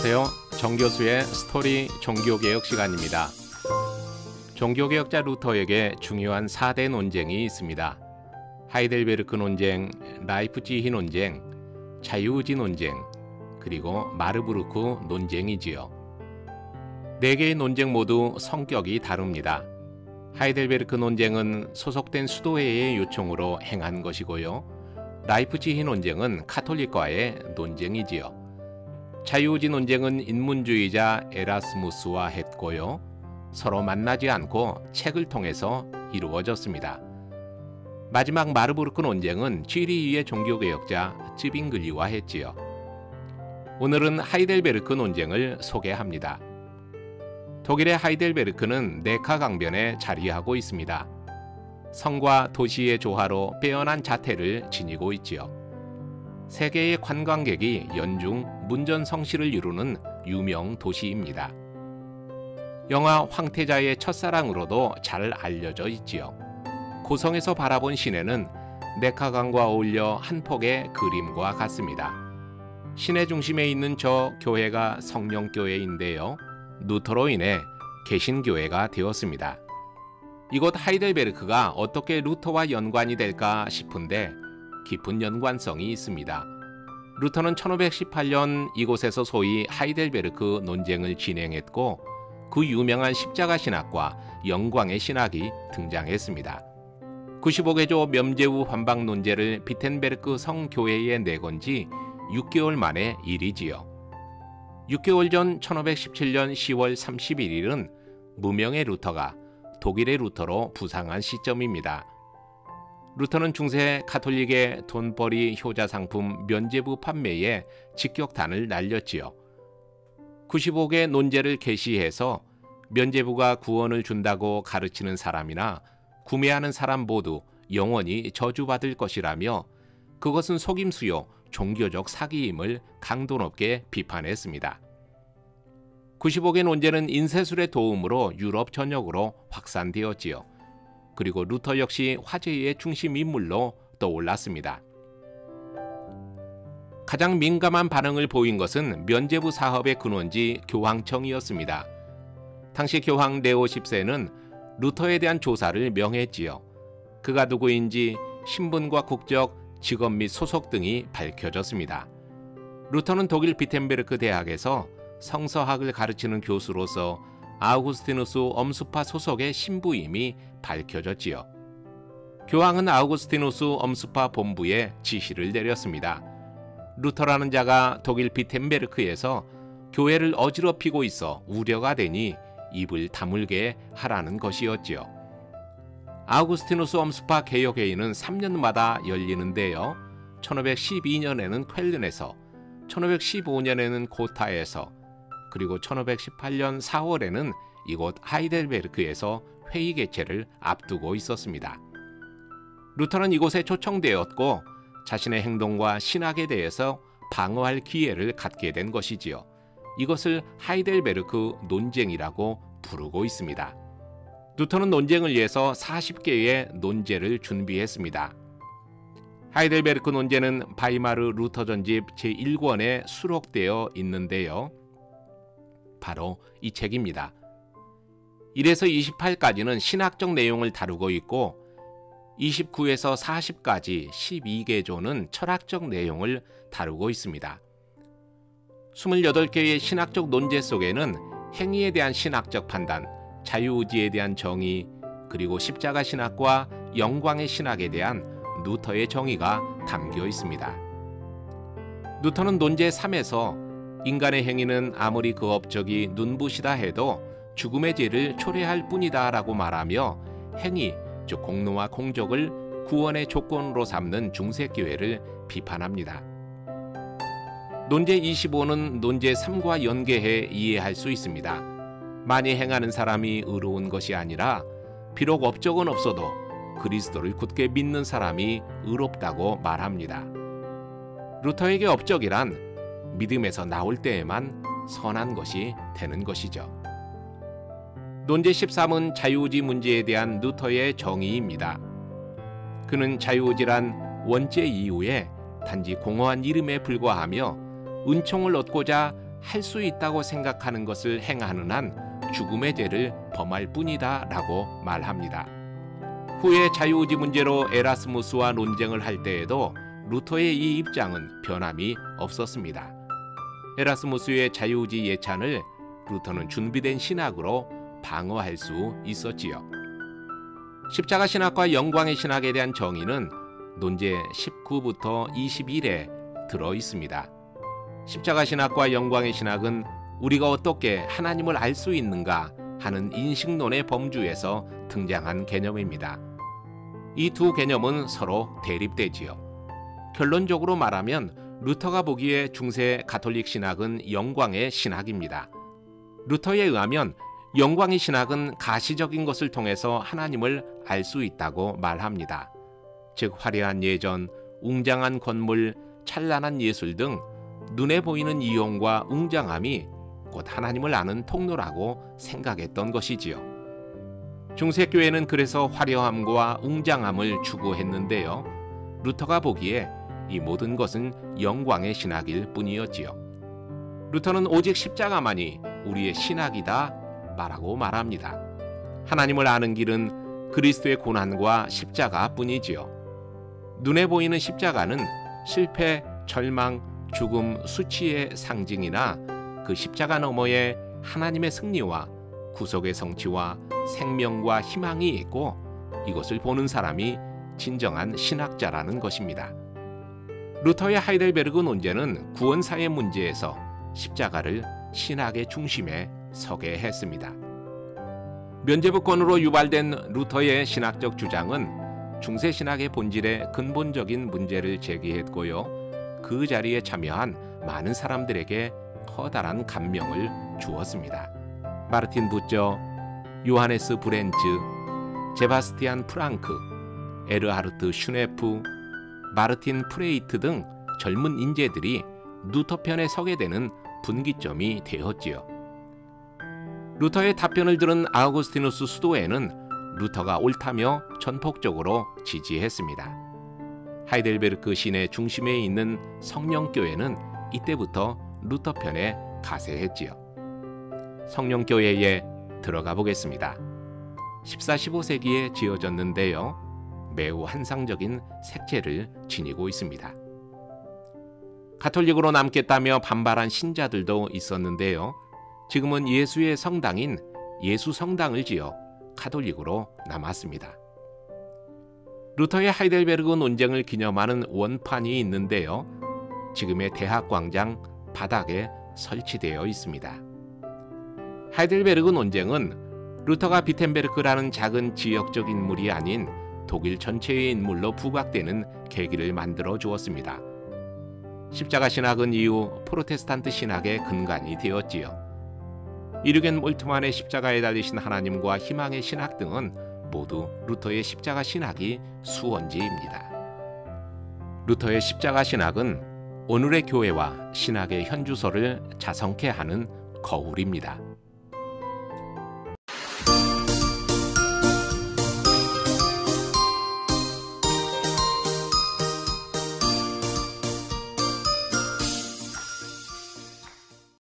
안녕하세요. 정교수의 스토리 종교개혁 시간입니다. 종교개혁자 루터에게 중요한 4대 논쟁이 있습니다. 하이델베르크 논쟁, 라이프치히 논쟁, 자유의지 논쟁, 그리고 마르부르크 논쟁이지요. 4개의 논쟁 모두 성격이 다릅니다. 하이델베르크 논쟁은 소속된 수도회의 요청으로 행한 것이고요. 라이프치히 논쟁은 카톨릭과의 논쟁이지요. 자유의지 논쟁은 인문주의자 에라스무스와 했고요. 서로 만나지 않고 책을 통해서 이루어졌습니다. 마지막 마르부르크 논쟁은 취리히의 종교개혁자 쯔빙글리와 했지요. 오늘은 하이델베르크 논쟁을 소개합니다. 독일의 하이델베르크는 네카 강변에 자리하고 있습니다. 성과 도시의 조화로 빼어난 자태를 지니고 있지요. 세계의 관광객이 연중 문전성시를 이루는 유명 도시입니다. 영화 황태자의 첫사랑으로도 잘 알려져 있지요. 고성에서 바라본 시내는 네카강과 어울려 한 폭의 그림과 같습니다. 시내 중심에 있는 저 교회가 성령교회인데요. 루터로 인해 개신교회가 되었습니다. 이곳 하이델베르크가 어떻게 루터와 연관이 될까 싶은데 깊은 연관성이 있습니다. 루터는 1518년 이곳에서 소위 하이델베르크 논쟁을 진행했고 그 유명한 십자가 신학과 영광의 신학이 등장했습니다. 95개조 면죄부 환방 논제를 비텐베르크 성교회에 내건 지 6개월 만의 일이지요. 6개월 전 1517년 10월 31일은 무명의 루터가 독일의 루터로 부상한 시점입니다. 루터는 중세 가톨릭의 돈벌이 효자 상품 면죄부 판매에 직격탄을 날렸지요. 95개 논제를 게시해서 면죄부가 구원을 준다고 가르치는 사람이나 구매하는 사람 모두 영원히 저주받을 것이라며 그것은 속임수요 종교적 사기임을 강도 높게 비판했습니다. 95개 논제는 인쇄술의 도움으로 유럽 전역으로 확산되었지요. 그리고 루터 역시 화제의 중심 인물로 떠올랐습니다. 가장 민감한 반응을 보인 것은 면죄부 사업의 근원지 교황청이었습니다. 당시 교황 레오 10세는 루터에 대한 조사를 명했지요. 그가 누구인지 신분과 국적, 직업 및 소속 등이 밝혀졌습니다. 루터는 독일 비텐베르크 대학에서 성서학을 가르치는 교수로서 아우구스티누스 엄수파 소속의 신부임이 밝혀졌지요. 교황은 아우구스티누스 엄수파 본부에 지시를 내렸습니다. 루터라는 자가 독일 비텐베르크에서 교회를 어지럽히고 있어 우려가 되니 입을 다물게 하라는 것이었지요. 아우구스티누스 엄수파 개혁회의는 3년마다 열리는데요. 1512년에는 쾰른에서, 1515년에는 고타에서, 그리고 1518년 4월에는 이곳 하이델베르크에서 회의 개최를 앞두고 있었습니다. 루터는 이곳에 초청되었고 자신의 행동과 신학에 대해서 방어할 기회를 갖게 된 것이지요. 이것을 하이델베르크 논쟁이라고 부르고 있습니다. 루터는 논쟁을 위해서 40개의 논제를 준비했습니다. 하이델베르크 논제는 바이마르 루터 전집 제1권에 수록되어 있는데요. 바로 이 책입니다. 1에서 28까지는 신학적 내용을 다루고 있고 29에서 40까지 12개조는 철학적 내용을 다루고 있습니다. 28개의 신학적 논제 속에는 행위에 대한 신학적 판단, 자유의지에 대한 정의, 그리고 십자가 신학과 영광의 신학에 대한 루터의 정의가 담겨 있습니다. 루터는 논제 3에서 인간의 행위는 아무리 그 업적이 눈부시다 해도 죽음의 죄를 초래할 뿐이다 라고 말하며 행위, 즉 공로와 공적을 구원의 조건으로 삼는 중세교회를 비판합니다. 논제 25는 논제 3과 연계해 이해할 수 있습니다. 많이 행하는 사람이 의로운 것이 아니라 비록 업적은 없어도 그리스도를 굳게 믿는 사람이 의롭다고 말합니다. 루터에게 업적이란 믿음에서 나올 때에만 선한 것이 되는 것이죠. 논제 13은 자유의지 문제에 대한 루터의 정의입니다. 그는 자유의지란 원죄 이후에 단지 공허한 이름에 불과하며 은총을 얻고자 할 수 있다고 생각하는 것을 행하는 한 죽음의 죄를 범할 뿐이다 라고 말합니다. 후에 자유의지 문제로 에라스무스와 논쟁을 할 때에도 루터의 이 입장은 변함이 없었습니다. 에라스무스의 자유의지 예찬을 루터는 준비된 신학으로 방어할 수 있었지요. 십자가 신학과 영광의 신학에 대한 정의는 논제 19부터 21에 들어 있습니다. 십자가 신학과 영광의 신학은 우리가 어떻게 하나님을 알 수 있는가 하는 인식론의 범주에서 등장한 개념입니다. 이 두 개념은 서로 대립되지요. 결론적으로 말하면 루터가 보기에 중세 가톨릭 신학은 영광의 신학입니다. 루터에 의하면 영광의 신학은 가시적인 것을 통해서 하나님을 알 수 있다고 말합니다. 즉 화려한 예전, 웅장한 건물, 찬란한 예술 등 눈에 보이는 이용과 웅장함이 곧 하나님을 아는 통로라고 생각했던 것이지요. 중세교회는 그래서 화려함과 웅장함을 추구했는데요. 루터가 보기에 이 모든 것은 영광의 신학일 뿐이었지요. 루터는 오직 십자가만이 우리의 신학이다 말하고 말합니다. 하나님을 아는 길은 그리스도의 고난과 십자가 뿐이지요. 눈에 보이는 십자가는 실패, 절망, 죽음, 수치의 상징이나 그 십자가 너머에 하나님의 승리와 구속의 성취와 생명과 희망이 있고 이것을 보는 사람이 진정한 신학자라는 것입니다. 루터의 하이델베르그 논제는 구원사의 문제에서 십자가를 신학의 중심에 서게 했습니다. 면죄부권으로 유발된 루터의 신학적 주장은 중세 신학의 본질에 근본적인 문제를 제기했고요. 그 자리에 참여한 많은 사람들에게 커다란 감명을 주었습니다. 마르틴 부처, 요하네스 브렌츠, 제바스티안 프랑크, 에르하르트 슈네프, 마르틴 프레이트 등 젊은 인재들이 루터 편에 서게 되는 분기점이 되었지요. 루터의 답변을 들은 아우구스티누스 수도회는 루터가 옳다며 전폭적으로 지지했습니다. 하이델베르크 시내 중심에 있는 성령교회는 이때부터 루터 편에 가세했지요. 성령교회에 들어가 보겠습니다. 14, 15세기에 지어졌는데요. 매우 환상적인 색채를 지니고 있습니다. 가톨릭으로 남겠다며 반발한 신자들도 있었는데요. 지금은 예수의 성당인 예수 성당을 지어 가톨릭으로 남았습니다. 루터의 하이델베르그 논쟁을 기념하는 원판이 있는데요. 지금의 대학광장 바닥에 설치되어 있습니다. 하이델베르그 논쟁은 루터가 비텐베르크라는 작은 지역적 인물이 아닌 독일 전체의 인물로 부각되는 계기를 만들어 주었습니다. 십자가 신학은 이후 프로테스탄트 신학의 근간이 되었지요. 이르겐 몰트만의 십자가에 달리신 하나님과 희망의 신학 등은 모두 루터의 십자가 신학이 수원지입니다. 루터의 십자가 신학은 오늘의 교회와 신학의 현주소를 자성케 하는 거울입니다.